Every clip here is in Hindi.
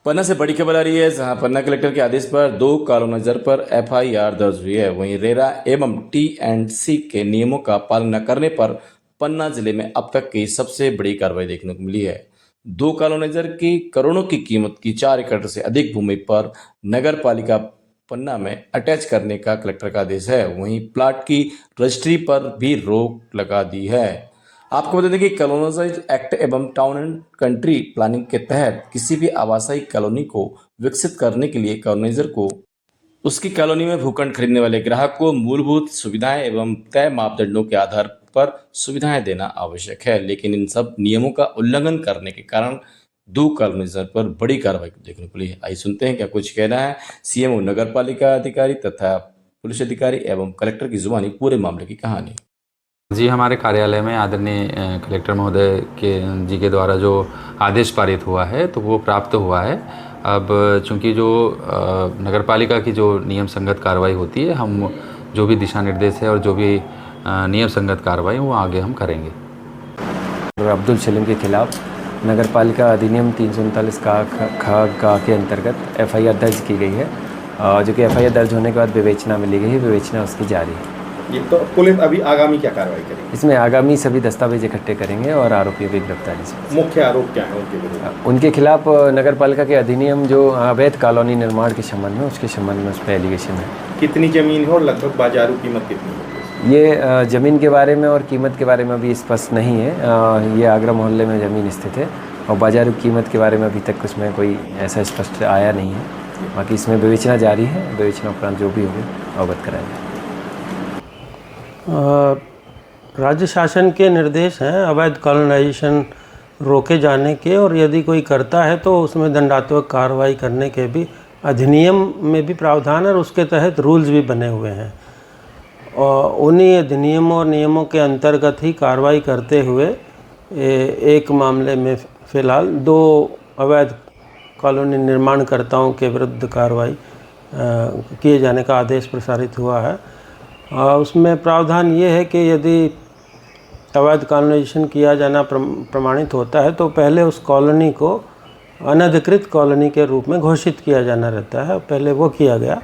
पन्ना से बड़ी खबर आ रही है, जहां पन्ना कलेक्टर के आदेश पर 2 कॉलोनाइजर पर एफआईआर दर्ज हुई है। वहीं रेरा एवं टी&सी के नियमों का पालन न करने पर पन्ना जिले में अब तक की सबसे बड़ी कार्रवाई देखने को मिली है। 2 कॉलोनाइजर की करोड़ों की कीमत की 4 एकड़ से अधिक भूमि पर नगर पालिका पन्ना में अटैच करने का कलेक्टर का आदेश है। वहीं प्लाट की रजिस्ट्री पर भी रोक लगा दी है। आपको बता दें कि कॉलोनाइज एक्ट एवं टाउन एंड कंट्री प्लानिंग के तहत किसी भी आवासीय कॉलोनी को विकसित करने के लिए कॉलोनाइजर को उसकी कॉलोनी में भूखंड खरीदने वाले ग्राहक को मूलभूत सुविधाएं एवं तय मापदंडों के आधार पर सुविधाएं देना आवश्यक है। लेकिन इन सब नियमों का उल्लंघन करने के कारण 2 कॉलोनाइजर पर बड़ी कार्रवाई देखने को मिली है। आइए सुनते हैं क्या कुछ कहना है सीएमओ, नगर पालिका अधिकारी तथा पुलिस अधिकारी एवं कलेक्टर की जुबानी पूरे मामले की कहानी। जी, हमारे कार्यालय में आदरणीय कलेक्टर महोदय जी के द्वारा जो आदेश पारित हुआ है तो वो प्राप्त हुआ है। अब चूंकि जो नगरपालिका की जो नियम संगत कार्रवाई होती है, हम जो भी दिशा निर्देश है और जो भी नियम संगत कार्रवाई वो आगे हम करेंगे। अब्दुल सलीम के खिलाफ नगरपालिका अधिनियम 339 का के अंतर्गत एफआईआर दर्ज की गई है, जो कि एफआईआर दर्ज होने के बाद विवेचना में ली गई है। विवेचना उसकी जारी है। ये तो पुलिस अभी आगामी क्या कार्रवाई करेगी? इसमें आगामी सभी दस्तावेज इकट्ठे करेंगे और आरोपियों की गिरफ्तारी से। मुख्य आरोप क्या है उनके विरुद्ध? उनके खिलाफ नगरपालिका के अधिनियम जो अवैध कॉलोनी निर्माण के संबंध में, उसके संबंध में उस पर एलिगेशन है। कितनी जमीन है और लगभग बाजारू कीमत कितनी है? ये ज़मीन के बारे में और कीमत के बारे में अभी स्पष्ट नहीं है। ये आगरा मोहल्ले में ज़मीन स्थित है और बाजारू कीमत के बारे में अभी तक उसमें कोई ऐसा स्पष्ट आया नहीं है। बाकी इसमें विवेचना जारी है। विवेचना उपरांत जो भी होगी अवगत कराएंगे। राज्य शासन के निर्देश हैं अवैध कॉलोनाइजेशन रोके जाने के, और यदि कोई करता है तो उसमें दंडात्मक कार्रवाई करने के भी अधिनियम में भी प्रावधान है और उसके तहत रूल्स भी बने हुए हैं। और उन्हीं अधिनियमों और नियमों के अंतर्गत ही कार्रवाई करते हुए एक मामले में फ़िलहाल 2 अवैध कॉलोनी निर्माणकर्ताओं के विरुद्ध कार्रवाई किए जाने का आदेश प्रसारित हुआ है। उसमें प्रावधान ये है कि यदि अवैध कॉलोनाइजेशन किया जाना प्रमाणित होता है तो पहले उस कॉलोनी को अनधिकृत कॉलोनी के रूप में घोषित किया जाना रहता है। पहले वो किया गया।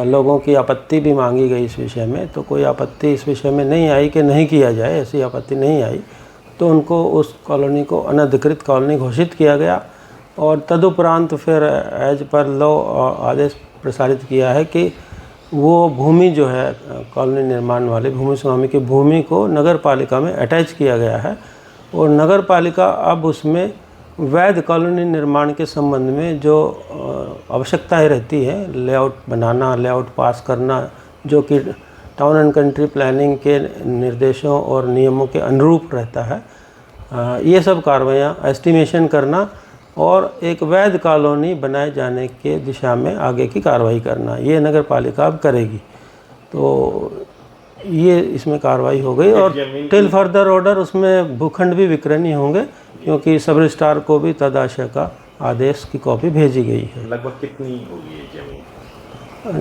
लोगों की आपत्ति भी मांगी गई इस विषय में, तो कोई आपत्ति इस विषय में नहीं आई कि नहीं किया जाए, ऐसी आपत्ति नहीं आई। तो उनको उस कॉलोनी को अनधिकृत कॉलोनी घोषित किया गया और तदुपरांत फिर एज पर लॉ आदेश प्रसारित किया है कि वो भूमि जो है कॉलोनी निर्माण वाले भूमि स्वामी की भूमि को नगर पालिका में अटैच किया गया है और नगर पालिका अब उसमें वैध कॉलोनी निर्माण के संबंध में जो आवश्यकताएं रहती हैं, लेआउट बनाना, लेआउट पास करना, जो कि टाउन एंड कंट्री प्लानिंग के निर्देशों और नियमों के अनुरूप रहता है, ये सब कार्रवाइयाँ एस्टिमेशन करना और एक वैध कॉलोनी बनाए जाने के दिशा में आगे की कार्रवाई करना, ये नगर पालिका अब करेगी। तो ये इसमें कार्रवाई हो गई और टिल फर्दर ऑर्डर उसमें भूखंड भी विक्रय नहीं होंगे, क्योंकि सब रजिस्ट्रार को भी तदाशय का आदेश की कॉपी भेजी गई है। लगभग कितनी होगी ये जमीन?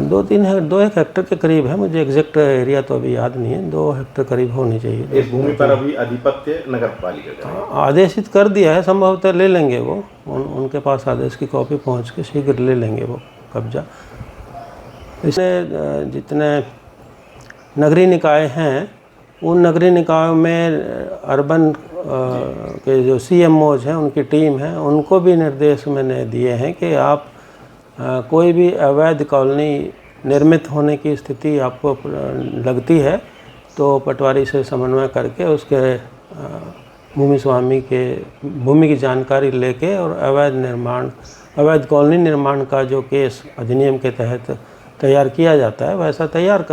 2-1 हेक्टर के करीब है। मुझे एग्जैक्ट एरिया तो अभी याद नहीं है। 2 हेक्टर करीब होनी चाहिए। इस भूमि पर अभी अधिपत्य नगर पालिका का आदेशित कर दिया है। संभवतः ले लेंगे वो, उनके पास आदेश की कॉपी पहुंच के शीघ्र ले लेंगे वो कब्जा। इसमें जितने नगरीय निकाय हैं, उन नगरीय निकायों में अर्बन के जो सीएमओज हैं, उनकी टीम है, उनको भी निर्देश मैंने दिए हैं कि आप कोई भी अवैध कॉलोनी निर्मित होने की स्थिति आपको लगती है तो पटवारी से समन्वय करके उसके भूमि स्वामी के भूमि की जानकारी लेके और अवैध कॉलोनी निर्माण का जो केस अधिनियम के तहत तैयार किया जाता है वैसा तैयार कर